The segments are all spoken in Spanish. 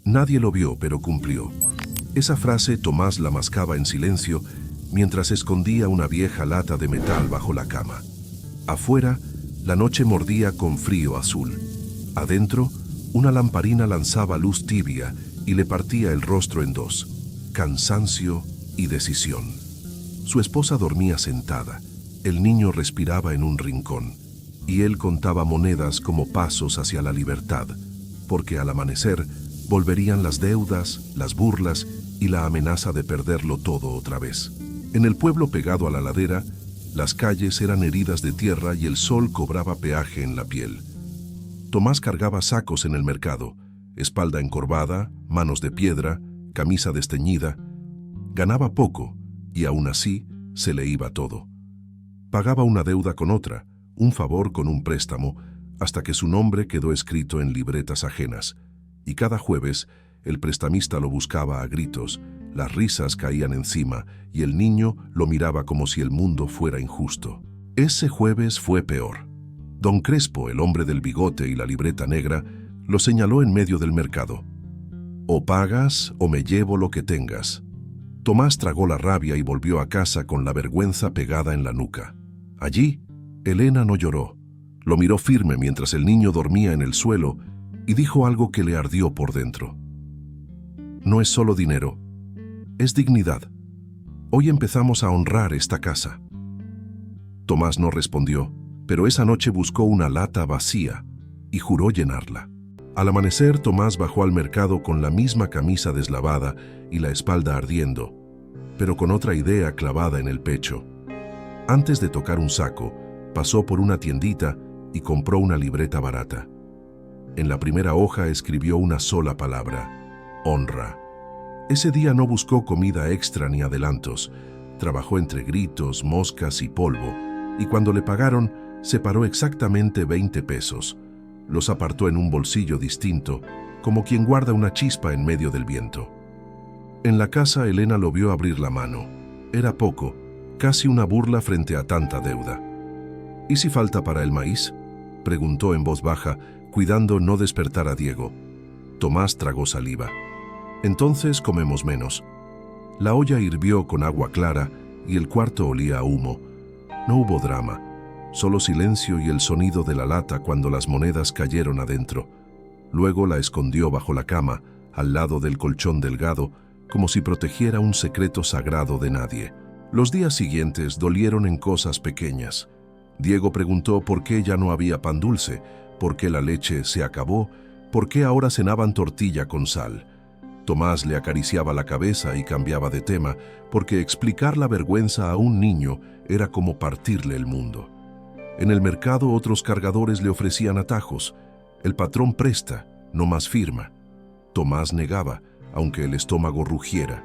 Nadie lo vio, pero cumplió. Esa frase Tomás la mascaba en silencio mientras escondía una vieja lata de metal bajo la cama. Afuera, la noche mordía con frío azul. Adentro, una lamparina lanzaba luz tibia y le partía el rostro en dos: cansancio y decisión. Su esposa dormía sentada, el niño respiraba en un rincón, y él contaba monedas como pasos hacia la libertad, porque al amanecer volverían las deudas, las burlas y la amenaza de perderlo todo otra vez. En el pueblo pegado a la ladera, las calles eran heridas de tierra y el sol cobraba peaje en la piel. Tomás cargaba sacos en el mercado, espalda encorvada, manos de piedra, camisa desteñida. Ganaba poco, y aún así se le iba todo. Pagaba una deuda con otra, un favor con un préstamo, hasta que su nombre quedó escrito en libretas ajenas. Y cada jueves el prestamista lo buscaba a gritos, las risas caían encima y el niño lo miraba como si el mundo fuera injusto. Ese jueves fue peor. Don Crespo, el hombre del bigote y la libreta negra, lo señaló en medio del mercado. «O pagas o me llevo lo que tengas». Tomás tragó la rabia y volvió a casa con la vergüenza pegada en la nuca. Allí, Elena no lloró. Lo miró firme mientras el niño dormía en el suelo y dijo algo que le ardió por dentro. «No es solo dinero, es dignidad. Hoy empezamos a honrar esta casa». Tomás no respondió, pero esa noche buscó una lata vacía y juró llenarla. Al amanecer, Tomás bajó al mercado con la misma camisa deslavada y la espalda ardiendo, pero con otra idea clavada en el pecho. Antes de tocar un saco, pasó por una tiendita y compró una libreta barata. En la primera hoja escribió una sola palabra: honra. Ese día no buscó comida extra ni adelantos. Trabajó entre gritos, moscas y polvo, y cuando le pagaron, separó exactamente 20 pesos. Los apartó en un bolsillo distinto, como quien guarda una chispa en medio del viento. En la casa, Elena lo vio abrir la mano. Era poco, casi una burla frente a tanta deuda. «¿Y si falta para el maíz?», preguntó en voz baja, cuidando no despertar a Diego. Tomás tragó saliva. «Entonces comemos menos». La olla hirvió con agua clara y el cuarto olía a humo. No hubo drama, solo silencio y el sonido de la lata cuando las monedas cayeron adentro. Luego la escondió bajo la cama, al lado del colchón delgado, como si protegiera un secreto sagrado de nadie. Los días siguientes dolieron en cosas pequeñas. Diego preguntó por qué ya no había pan dulce, por qué la leche se acabó, por qué ahora cenaban tortilla con sal. Tomás le acariciaba la cabeza y cambiaba de tema, porque explicar la vergüenza a un niño era como partirle el mundo. En el mercado otros cargadores le ofrecían atajos. El patrón presta, no más firma. Tomás negaba, aunque el estómago rugiera.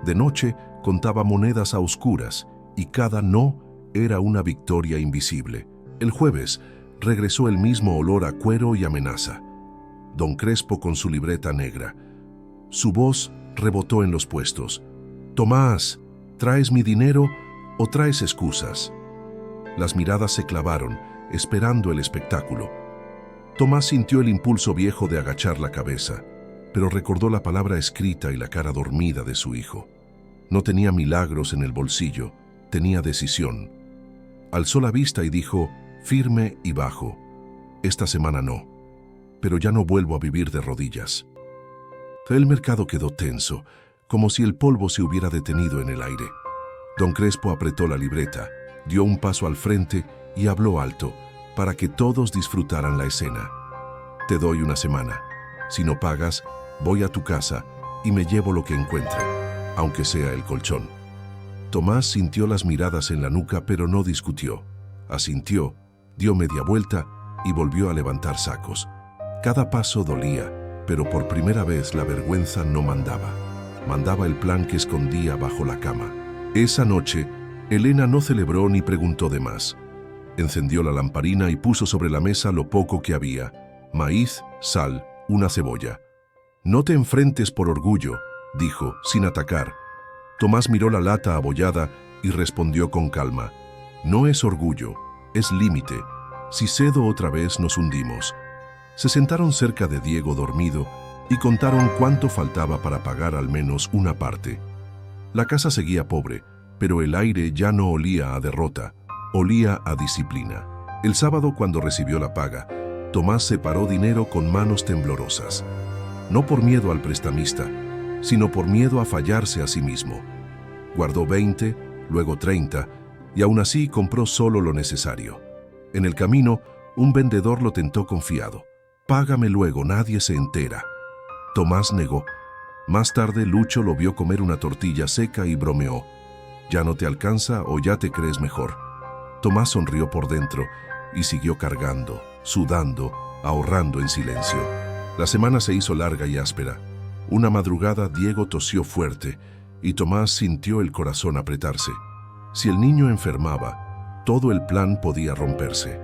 De noche contaba monedas a oscuras, y cada no era una victoria invisible. El jueves regresó el mismo olor a cuero y amenaza. Don Crespo con su libreta negra. Su voz rebotó en los puestos. «Tomás, ¿traes mi dinero o traes excusas?». Las miradas se clavaron, esperando el espectáculo. Tomás sintió el impulso viejo de agachar la cabeza, pero recordó la palabra escrita y la cara dormida de su hijo. No tenía milagros en el bolsillo, tenía decisión. Alzó la vista y dijo, firme y bajo: «Esta semana no, pero ya no vuelvo a vivir de rodillas». El mercado quedó tenso, como si el polvo se hubiera detenido en el aire. Don Crespo apretó la libreta, dio un paso al frente y habló alto, para que todos disfrutaran la escena. «Te doy una semana. Si no pagas, voy a tu casa y me llevo lo que encuentre, aunque sea el colchón». Tomás sintió las miradas en la nuca, pero no discutió. Asintió, dio media vuelta y volvió a levantar sacos. Cada paso dolía, pero por primera vez la vergüenza no mandaba. Mandaba el plan que escondía bajo la cama. Esa noche, Elena no celebró ni preguntó de más. Encendió la lamparina y puso sobre la mesa lo poco que había: maíz, sal, una cebolla. «No te enfrentes por orgullo», dijo, sin atacar. Tomás miró la lata abollada y respondió con calma: «No es orgullo, es límite. Si cedo otra vez nos hundimos». Se sentaron cerca de Diego dormido y contaron cuánto faltaba para pagar al menos una parte. La casa seguía pobre, pero el aire ya no olía a derrota, olía a disciplina. El sábado, cuando recibió la paga, Tomás separó dinero con manos temblorosas. No por miedo al prestamista, sino por miedo a fallarse a sí mismo. Guardó 20, luego 30, y aún así compró solo lo necesario. En el camino, un vendedor lo tentó confiado. «Págame luego, nadie se entera». Tomás negó. Más tarde, Lucho lo vio comer una tortilla seca y bromeó. «¿Ya no te alcanza o ya te crees mejor?». Tomás sonrió por dentro y siguió cargando, sudando, ahorrando en silencio. La semana se hizo larga y áspera. Una madrugada Diego tosió fuerte y Tomás sintió el corazón apretarse. Si el niño enfermaba, todo el plan podía romperse.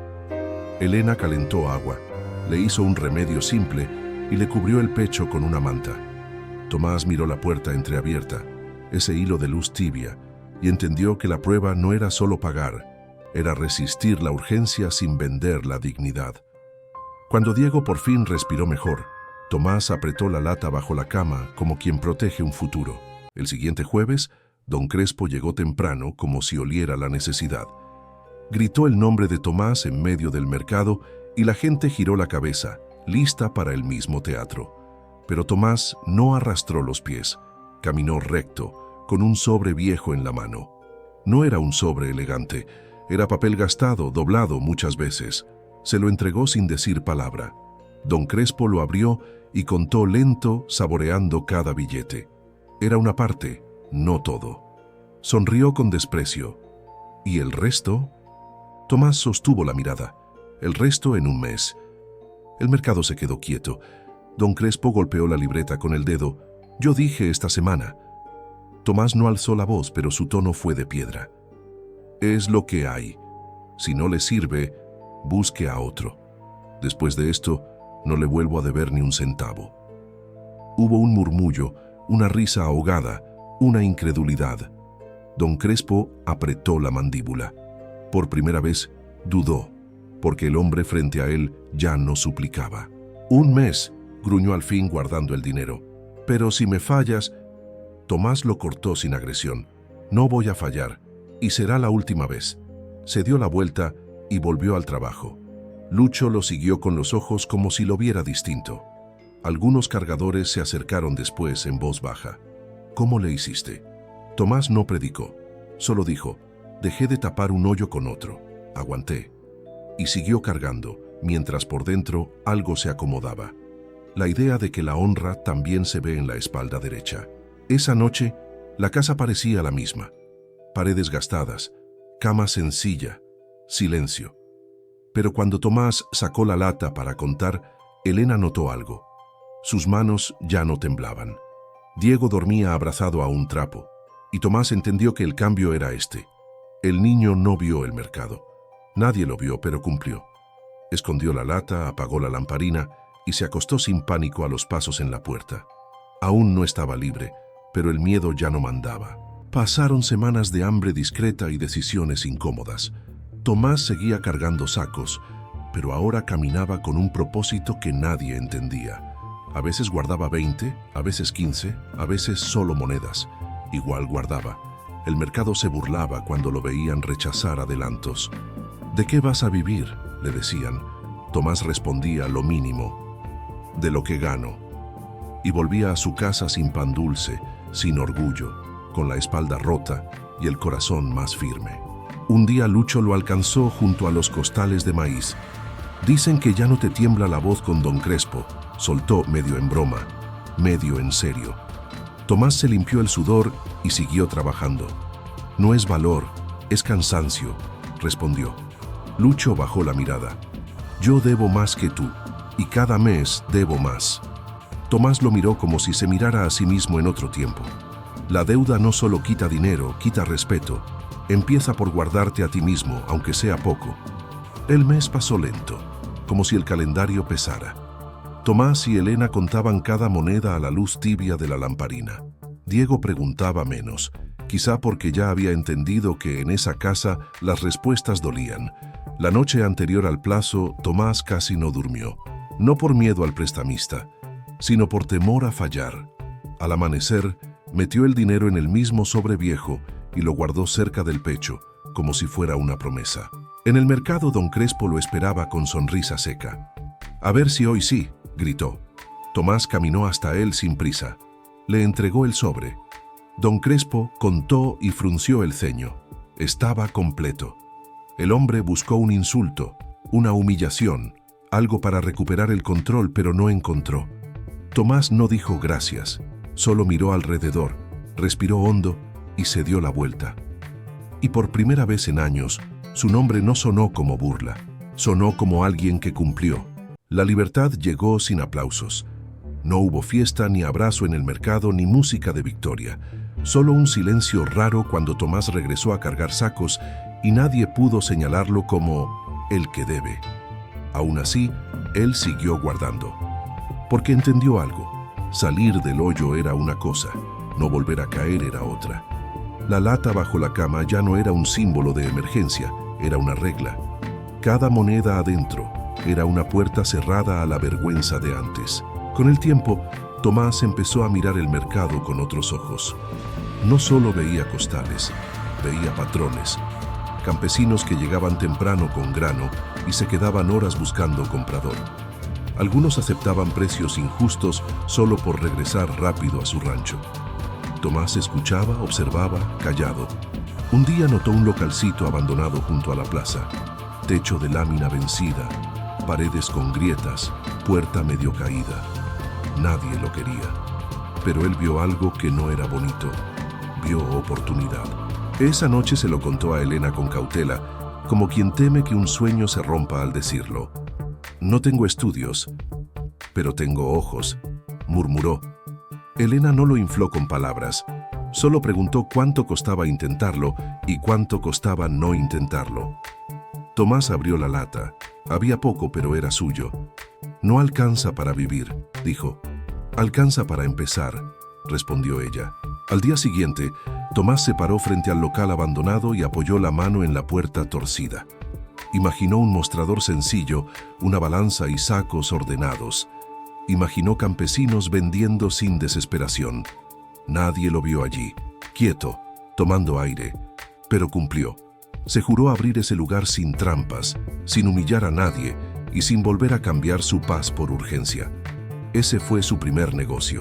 Elena calentó agua, le hizo un remedio simple y le cubrió el pecho con una manta. Tomás miró la puerta entreabierta, ese hilo de luz tibia, y entendió que la prueba no era solo pagar, era resistir la urgencia sin vender la dignidad. Cuando Diego por fin respiró mejor, Tomás apretó la lata bajo la cama como quien protege un futuro. El siguiente jueves, don Crespo llegó temprano como si oliera la necesidad. Gritó el nombre de Tomás en medio del mercado y la gente giró la cabeza, lista para el mismo teatro. Pero Tomás no arrastró los pies, caminó recto, con un sobre viejo en la mano. No era un sobre elegante, era papel gastado, doblado muchas veces. Se lo entregó sin decir palabra. Don Crespo lo abrió y contó lento, saboreando cada billete. Era una parte, no todo. Sonrió con desprecio. ¿Y el resto? Tomás sostuvo la mirada. El resto en un mes. El mercado se quedó quieto. Don Crespo golpeó la libreta con el dedo. «Yo dije esta semana». Tomás no alzó la voz, pero su tono fue de piedra. «Es lo que hay. Si no le sirve, busque a otro. Después de esto, no le vuelvo a deber ni un centavo». Hubo un murmullo, una risa ahogada, una incredulidad. Don Crespo apretó la mandíbula. Por primera vez, dudó, porque el hombre frente a él ya no suplicaba. «Un mes», gruñó al fin guardando el dinero. «Pero si me fallas...». Tomás lo cortó sin agresión. «No voy a fallar, y será la última vez». Se dio la vuelta y volvió al trabajo. Lucho lo siguió con los ojos como si lo viera distinto. Algunos cargadores se acercaron después en voz baja. «¿Cómo le hiciste?». Tomás no predicó, solo dijo: «Dejé de tapar un hoyo con otro. Aguanté». Y siguió cargando, mientras por dentro algo se acomodaba. La idea de que la honra también se ve en la espalda derecha. Esa noche, la casa parecía la misma. Paredes gastadas, cama sencilla, silencio. Pero cuando Tomás sacó la lata para contar, Elena notó algo. Sus manos ya no temblaban. Diego dormía abrazado a un trapo, y Tomás entendió que el cambio era este. El niño no vio el mercado. Nadie lo vio, pero cumplió. Escondió la lata, apagó la lamparina y se acostó sin pánico a los pasos en la puerta. Aún no estaba libre, pero el miedo ya no mandaba. Pasaron semanas de hambre discreta y decisiones incómodas. Tomás seguía cargando sacos, pero ahora caminaba con un propósito que nadie entendía. A veces guardaba 20, a veces 15, a veces solo monedas. Igual guardaba. El mercado se burlaba cuando lo veían rechazar adelantos. «¿De qué vas a vivir?», le decían. Tomás respondía: «Lo mínimo, de lo que gano». Y volvía a su casa sin pan dulce, sin orgullo, con la espalda rota y el corazón más firme. Un día Lucho lo alcanzó junto a los costales de maíz. «Dicen que ya no te tiembla la voz con don Crespo», soltó medio en broma, medio en serio. Tomás se limpió el sudor y siguió trabajando. «No es valor, es cansancio», respondió. Lucho bajó la mirada. «Yo debo más que tú, y cada mes debo más». Tomás lo miró como si se mirara a sí mismo en otro tiempo. La deuda no solo quita dinero, quita respeto. Empieza por guardarte a ti mismo, aunque sea poco. El mes pasó lento, como si el calendario pesara. Tomás y Elena contaban cada moneda a la luz tibia de la lamparina. Diego preguntaba menos, quizá porque ya había entendido que en esa casa las respuestas dolían. La noche anterior al plazo, Tomás casi no durmió, no por miedo al prestamista, sino por temor a fallar. Al amanecer, metió el dinero en el mismo sobre viejo y lo guardó cerca del pecho, como si fuera una promesa. En el mercado, don Crespo lo esperaba con sonrisa seca. «A ver si hoy sí», gritó. Tomás caminó hasta él sin prisa. Le entregó el sobre. Don Crespo contó y frunció el ceño. Estaba completo. El hombre buscó un insulto, una humillación, algo para recuperar el control, pero no encontró. Tomás no dijo gracias, solo miró alrededor, respiró hondo y se dio la vuelta. Y por primera vez en años, su nombre no sonó como burla, sonó como alguien que cumplió. La libertad llegó sin aplausos. No hubo fiesta, ni abrazo en el mercado, ni música de victoria. Solo un silencio raro cuando Tomás regresó a cargar sacos y nadie pudo señalarlo como el que debe. Aún así, él siguió guardando. Porque entendió algo. Salir del hoyo era una cosa, no volver a caer era otra. La lata bajo la cama ya no era un símbolo de emergencia, era una regla. Cada moneda adentro era una puerta cerrada a la vergüenza de antes. Con el tiempo, Tomás empezó a mirar el mercado con otros ojos. No solo veía costales, veía patrones. Campesinos que llegaban temprano con grano y se quedaban horas buscando comprador. Algunos aceptaban precios injustos solo por regresar rápido a su rancho. Tomás escuchaba, observaba, callado. Un día notó un localcito abandonado junto a la plaza. Techo de lámina vencida, paredes con grietas, puerta medio caída. Nadie lo quería. Pero él vio algo que no era bonito. Vio oportunidad. Esa noche se lo contó a Elena con cautela, como quien teme que un sueño se rompa al decirlo. «No tengo estudios, pero tengo ojos», murmuró. Elena no lo infló con palabras, solo preguntó cuánto costaba intentarlo y cuánto costaba no intentarlo. Tomás abrió la lata. Había poco, pero era suyo. «No alcanza para vivir», dijo. «Alcanza para empezar», respondió ella. Al día siguiente, Tomás se paró frente al local abandonado y apoyó la mano en la puerta torcida. Imaginó un mostrador sencillo, una balanza y sacos ordenados. Imaginó campesinos vendiendo sin desesperación. Nadie lo vio allí, quieto, tomando aire, pero cumplió. Se juró abrir ese lugar sin trampas, sin humillar a nadie y sin volver a cambiar su paz por urgencia. Ese fue su primer negocio.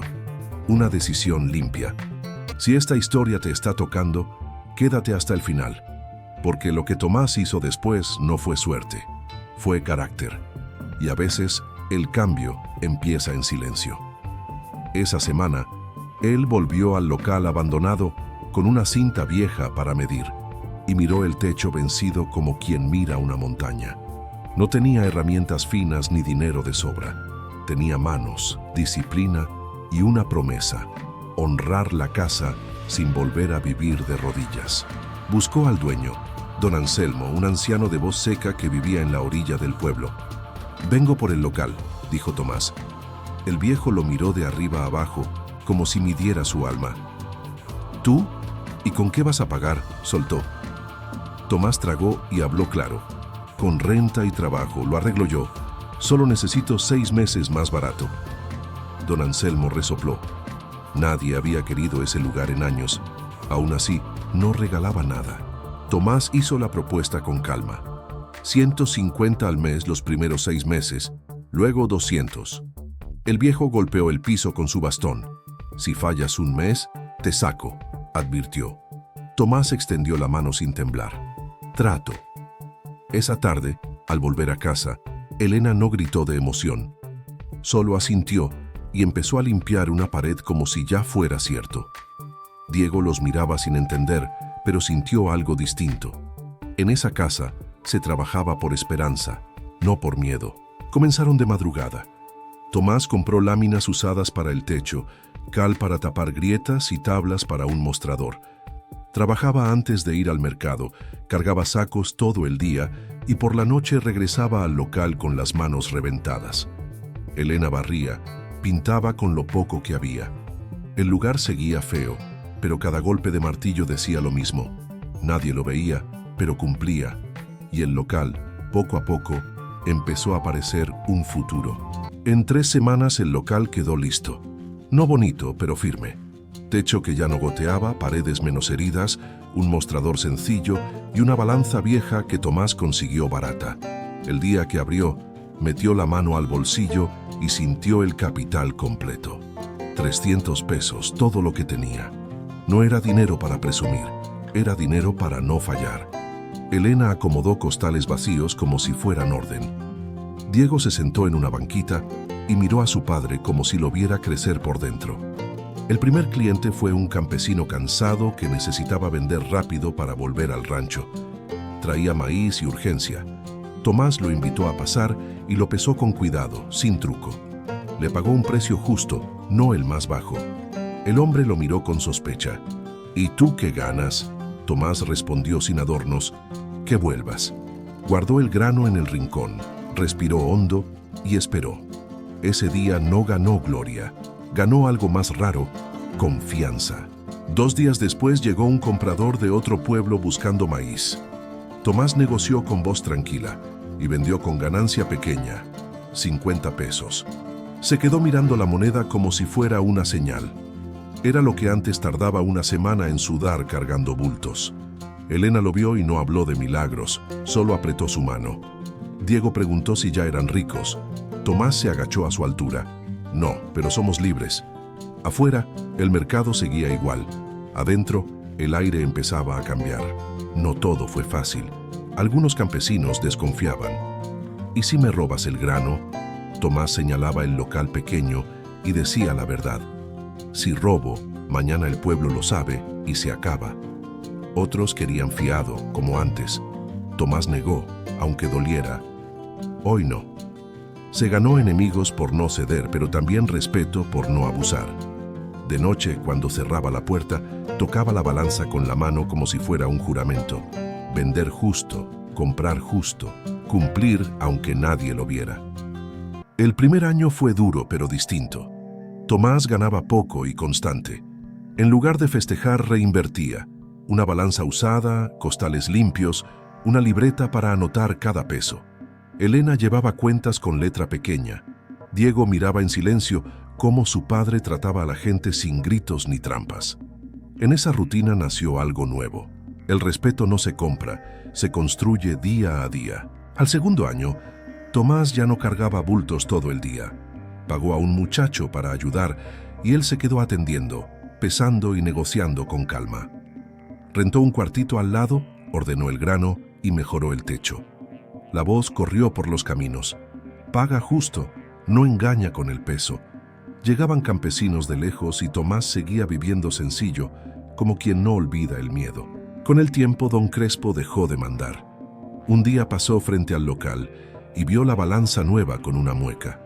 Una decisión limpia. Si esta historia te está tocando, quédate hasta el final, porque lo que Tomás hizo después no fue suerte, fue carácter. Y a veces, el cambio empieza en silencio. Esa semana, él volvió al local abandonado con una cinta vieja para medir y miró el techo vencido como quien mira una montaña. No tenía herramientas finas ni dinero de sobra. Tenía manos, disciplina y una promesa: honrar la casa sin volver a vivir de rodillas. Buscó al dueño, don Anselmo, un anciano de voz seca que vivía en la orilla del pueblo. «Vengo por el local», dijo Tomás. El viejo lo miró de arriba abajo, como si midiera su alma. «¿Tú? ¿Y con qué vas a pagar?», soltó. Tomás tragó y habló claro. «Con renta y trabajo, lo arreglo yo. Solo necesito 6 meses más barato». Don Anselmo resopló. Nadie había querido ese lugar en años. Aún así, no regalaba nada. Tomás hizo la propuesta con calma. 150 al mes los primeros 6 meses, luego 200. El viejo golpeó el piso con su bastón. «Si fallas un mes, te saco», advirtió. Tomás extendió la mano sin temblar. «Trato». Esa tarde, al volver a casa, Elena no gritó de emoción. Solo asintió y empezó a limpiar una pared como si ya fuera cierto. Diego los miraba sin entender, pero sintió algo distinto. En esa casa se trabajaba por esperanza, no por miedo. Comenzaron de madrugada. Tomás compró láminas usadas para el techo, cal para tapar grietas y tablas para un mostrador. Trabajaba antes de ir al mercado, cargaba sacos todo el día y por la noche regresaba al local con las manos reventadas. Elena barría, pintaba con lo poco que había. El lugar seguía feo, pero cada golpe de martillo decía lo mismo. Nadie lo veía, pero cumplía. Y el local, poco a poco, empezó a parecer un futuro. En 3 semanas el local quedó listo. No bonito, pero firme. Techo que ya no goteaba, paredes menos heridas, un mostrador sencillo y una balanza vieja que Tomás consiguió barata. El día que abrió, metió la mano al bolsillo y sintió el capital completo. 300 pesos, todo lo que tenía. No era dinero para presumir, era dinero para no fallar. Elena acomodó costales vacíos como si fueran orden. Diego se sentó en una banquita y miró a su padre como si lo viera crecer por dentro. El primer cliente fue un campesino cansado que necesitaba vender rápido para volver al rancho. Traía maíz y urgencia. Tomás lo invitó a pasar y lo pesó con cuidado, sin truco. Le pagó un precio justo, no el más bajo. El hombre lo miró con sospecha. ¿Y tú qué ganas? Tomás respondió sin adornos. Que vuelvas. Guardó el grano en el rincón, respiró hondo y esperó. Ese día no ganó gloria. Ganó algo más raro, confianza. 2 días después llegó un comprador de otro pueblo buscando maíz. Tomás negoció con voz tranquila y vendió con ganancia pequeña, 50 pesos. Se quedó mirando la moneda como si fuera una señal. Era lo que antes tardaba una semana en sudar cargando bultos. Elena lo vio y no habló de milagros, solo apretó su mano. Diego preguntó si ya eran ricos. Tomás se agachó a su altura. No, pero somos libres. Afuera, el mercado seguía igual. Adentro, el aire empezaba a cambiar. No todo fue fácil. Algunos campesinos desconfiaban. ¿Y si me robas el grano? Tomás señalaba el local pequeño y decía la verdad. Si robo, mañana el pueblo lo sabe y se acaba. Otros querían fiado, como antes. Tomás negó, aunque doliera. Hoy no. Se ganó enemigos por no ceder, pero también respeto por no abusar. De noche, cuando cerraba la puerta, tocaba la balanza con la mano como si fuera un juramento. Vender justo, comprar justo, cumplir aunque nadie lo viera. El primer año fue duro pero distinto. Tomás ganaba poco y constante. En lugar de festejar, reinvertía. Una balanza usada, costales limpios, una libreta para anotar cada peso. Elena llevaba cuentas con letra pequeña. Diego miraba en silencio cómo su padre trataba a la gente sin gritos ni trampas. En esa rutina nació algo nuevo. El respeto no se compra, se construye día a día. Al segundo año, Tomás ya no cargaba bultos todo el día. Pagó a un muchacho para ayudar y él se quedó atendiendo, pesando y negociando con calma. Rentó un cuartito al lado, ordenó el grano y mejoró el techo. La voz corrió por los caminos. Paga justo, no engaña con el peso. Llegaban campesinos de lejos y Tomás seguía viviendo sencillo, como quien no olvida el miedo. Con el tiempo, don Crespo dejó de mandar. Un día pasó frente al local y vio la balanza nueva con una mueca.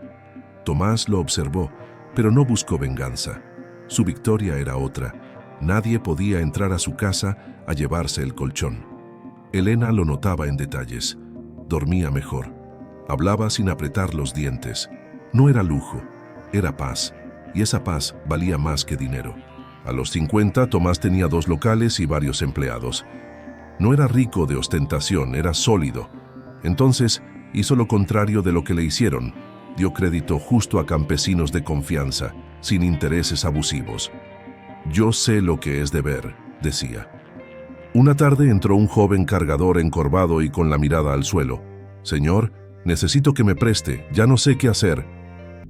Tomás lo observó, pero no buscó venganza. Su victoria era otra. Nadie podía entrar a su casa a llevarse el colchón. Elena lo notaba en detalles. Dormía mejor. Hablaba sin apretar los dientes. No era lujo, era paz. Y esa paz valía más que dinero. A los 50, Tomás tenía 2 locales y varios empleados. No era rico de ostentación, era sólido. Entonces, hizo lo contrario de lo que le hicieron. Dio crédito justo a campesinos de confianza, sin intereses abusivos. Yo sé lo que es deber, decía. Una tarde entró un joven cargador encorvado y con la mirada al suelo. Señor, necesito que me preste, ya no sé qué hacer.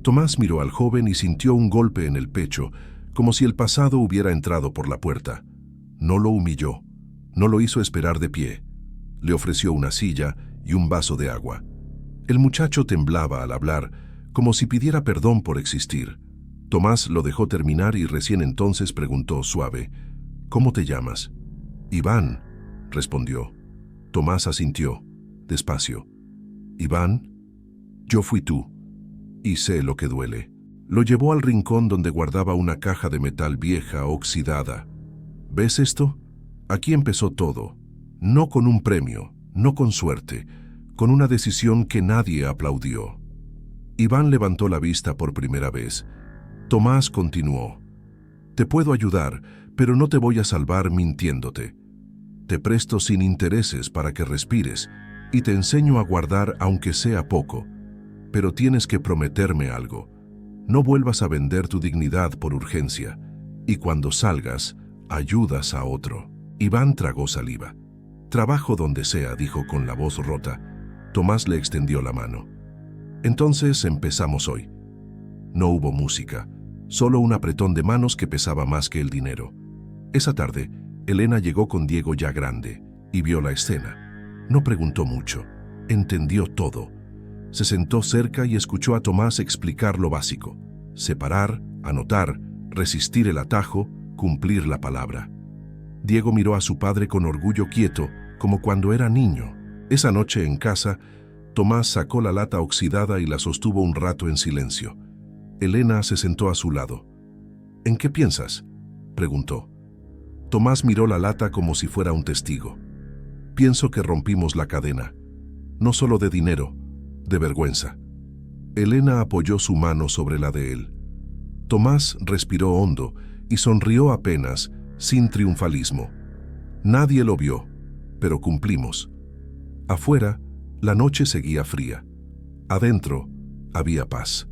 Tomás miró al joven y sintió un golpe en el pecho, como si el pasado hubiera entrado por la puerta. No lo humilló, no lo hizo esperar de pie. Le ofreció una silla y un vaso de agua. El muchacho temblaba al hablar, como si pidiera perdón por existir. Tomás lo dejó terminar y recién entonces preguntó suave, ¿cómo te llamas? Iván, respondió. Tomás asintió, despacio. Iván, yo fui tú, y sé lo que duele. Lo llevó al rincón donde guardaba una caja de metal vieja, oxidada. ¿Ves esto? Aquí empezó todo. No con un premio, no con suerte, con una decisión que nadie aplaudió. Iván levantó la vista por primera vez. Tomás continuó. Te puedo ayudar, pero no te voy a salvar mintiéndote. Te presto sin intereses para que respires y te enseño a guardar aunque sea poco. pero tienes que prometerme algo. No vuelvas a vender tu dignidad por urgencia, y cuando salgas, ayudas a otro. Iván tragó saliva. Trabajo donde sea, dijo con la voz rota. Tomás le extendió la mano. Entonces empezamos hoy. No hubo música, solo un apretón de manos que pesaba más que el dinero. Esa tarde, Elena llegó con Diego ya grande y vio la escena. No preguntó mucho, entendió todo. Se sentó cerca y escuchó a Tomás explicar lo básico: separar, anotar, resistir el atajo, cumplir la palabra. Diego miró a su padre con orgullo, quieto, como cuando era niño. Esa noche en casa, Tomás sacó la lata oxidada y la sostuvo un rato en silencio. Elena se sentó a su lado. ¿En qué piensas?, preguntó. Tomás miró la lata como si fuera un testigo. Pienso que rompimos la cadena, no solo de dinero, de vergüenza. Elena apoyó su mano sobre la de él. Tomás respiró hondo y sonrió apenas, sin triunfalismo. Nadie lo vio, pero cumplimos. Afuera, la noche seguía fría. Adentro, había paz.